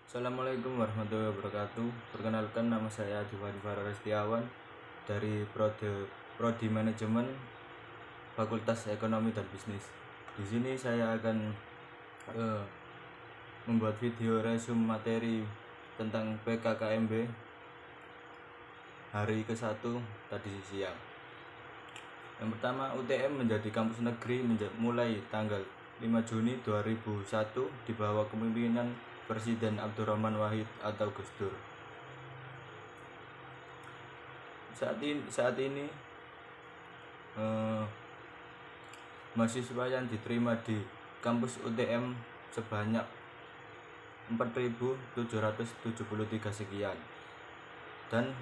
Assalamualaikum warahmatullahi wabarakatuh. Perkenalkan, nama saya Adiwadi Farah Setiawan dari Prodi Manajemen Fakultas Ekonomi dan Bisnis. Di sini saya akan membuat video resume materi tentang PKKMB hari ke-1 tadi siang. Yang pertama, UTM menjadi kampus negeri mulai tanggal 5 Juni 2001 di bawah kepemimpinan Presiden Abdurrahman Wahid atau Gus Dur. Saat ini mahasiswa yang diterima di kampus UTM sebanyak 4.773 sekian, dan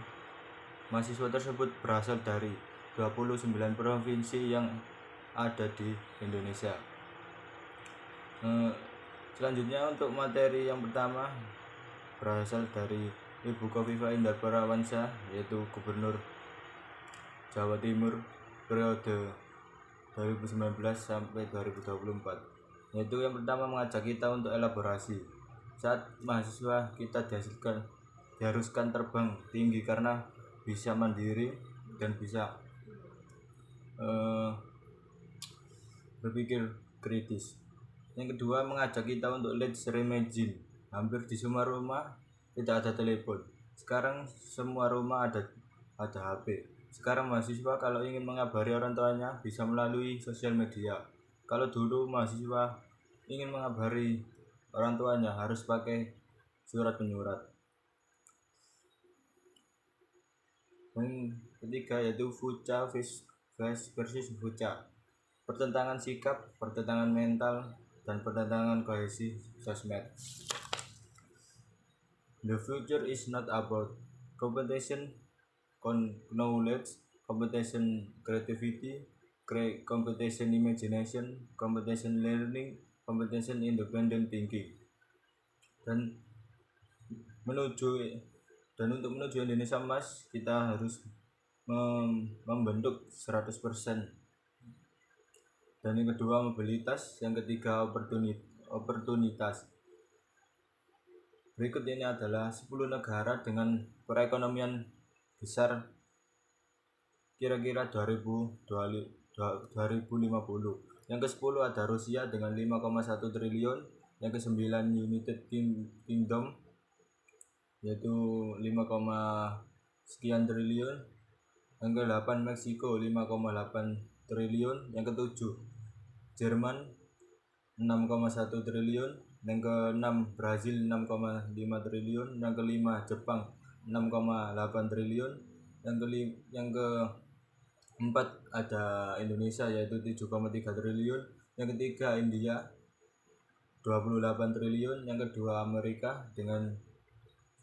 mahasiswa tersebut berasal dari 29 provinsi yang ada di Indonesia. Selanjutnya, untuk materi yang pertama berasal dari Ibu Khofifah Indar Parawansa, yaitu Gubernur Jawa Timur periode 2019 sampai 2024. Yaitu yang pertama mengajak kita untuk elaborasi. Saat mahasiswa kita diharuskan terbang tinggi karena bisa mandiri dan bisa berpikir kritis. Yang kedua, mengajak kita untuk let's reimagine. Hampir di semua rumah tidak ada telepon. Sekarang semua rumah ada HP. Sekarang mahasiswa kalau ingin mengabari orang tuanya bisa melalui sosial media. Kalau dulu mahasiswa ingin mengabari orang tuanya harus pakai surat menyurat. Yang ketiga yaitu Fuca versus Fuca. Pertentangan sikap, pertentangan mental, dan pertentangan kohesi sosmed. The future is not about competition, knowledge, competition creativity, competition imagination, competition learning, competition independent thinking. Dan untuk menuju Indonesia Emas, kita harus membentuk 100%. Dan yang kedua mobilitas, yang ketiga oportunitas. Berikut ini adalah 10 negara dengan perekonomian besar kira-kira 2050. Yang ke-10 ada Rusia dengan 5,1 triliun, yang ke-9 United Kingdom yaitu 5, sekian triliun, yang ke-8 Meksiko 5,8 triliun, yang ke-7 Jerman 6,1 triliun, yang ke-6 Brazil 6,5 triliun, yang ke-5 Jepang 6,8 triliun, yang ke-4 ada Indonesia yaitu 7,3 triliun, yang ketiga India 28 triliun, yang kedua Amerika dengan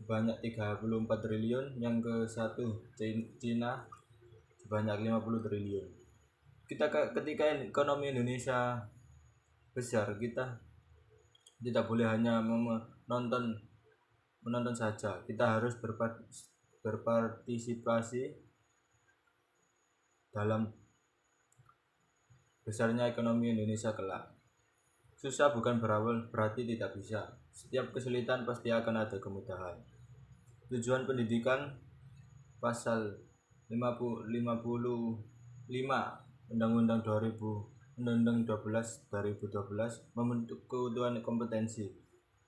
sebanyak 34 triliun, yang ke-1 Cina sebanyak 50 triliun. Ketika ekonomi Indonesia besar, kita tidak boleh hanya menonton saja. Kita harus berpartisipasi dalam besarnya ekonomi Indonesia kelak. Susah bukan berawal berarti tidak bisa. Setiap kesulitan pasti akan ada kemudahan. Tujuan pendidikan pasal 55 Undang-Undang 12 2012 membentuk keutuhan kompetensi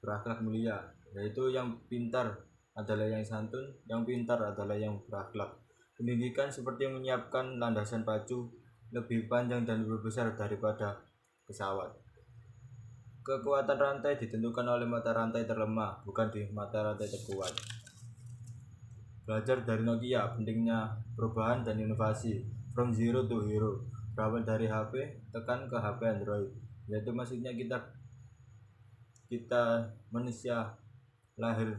berakhlak mulia, yaitu yang pintar adalah yang santun, yang pintar adalah yang berakhlak. Pendidikan seperti menyiapkan landasan pacu lebih panjang dan lebih besar daripada pesawat. Kekuatan rantai ditentukan oleh mata rantai terlemah, bukan di mata rantai terkuat. Belajar dari Nokia, pentingnya perubahan dan inovasi. From zero to hero, berawal dari HP tekan ke HP Android, yaitu maksudnya kita manusia lahir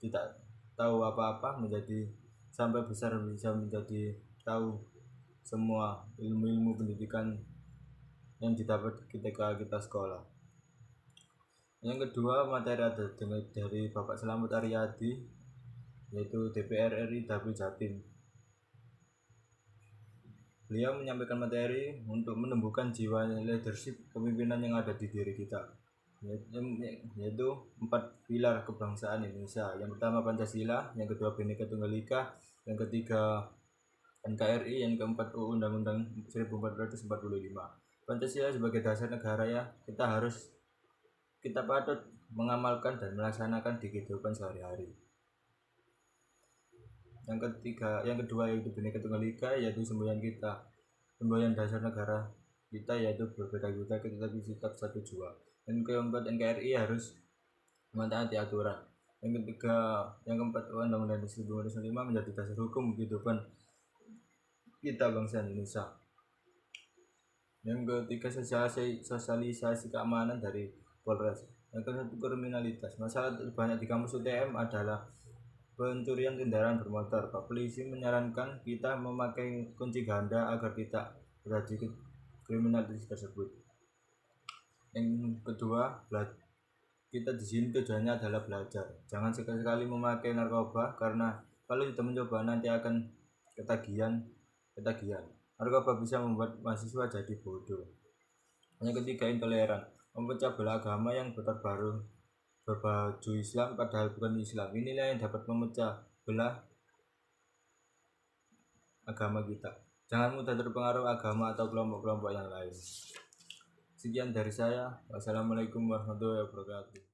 tidak tahu apa-apa menjadi sampai besar bisa menjadi tahu semua ilmu pendidikan yang didapat ketika kita sekolah. Yang kedua materi ada dari Bapak Slamet Aryadi, yaitu DPR RI Dapil Jatim. Beliau menyampaikan materi untuk menumbuhkan jiwa leadership kepemimpinan yang ada di diri kita. yaitu 4 pilar kebangsaan Indonesia. Yang pertama Pancasila, yang kedua Bhinneka Tunggal Ika, yang ketiga NKRI, yang keempat Undang-Undang 1445. Pancasila sebagai dasar negara ya, kita patut mengamalkan dan melaksanakan di kehidupan sehari-hari. Yang kedua yaitu Bhinneka Tunggal Ika, yaitu semboyan dasar negara kita, yaitu berbeda-beda tetapi tetap satu jua. Yang keempat NKRI harus mentaati aturan. Yang keempat Undang-Undang 1445 menjadi dasar hukum kehidupan kita bangsa Indonesia. Yang ketiga sosialisasi keamanan dari Polres. Yang kesatu kriminalitas. Masalah terbanyak di kampus UTM adalah pencurian kendaraan bermotor. Pak Polisi menyarankan kita memakai kunci ganda agar tidak terjadi kriminalitas tersebut. Yang kedua, kita di sini tujuannya adalah belajar. Jangan sekali-kali memakai narkoba, karena kalau kita mencoba nanti akan ketagihan. Narkoba bisa membuat mahasiswa jadi bodoh. Yang ketiga intoleran, memecah belah agama yang berbaju Islam padahal bukan Islam. Inilah yang dapat memecah belah agama kita. Jangan mudah terpengaruh agama atau kelompok-kelompok yang lain. Sekian dari saya. Wassalamualaikum warahmatullahi wabarakatuh.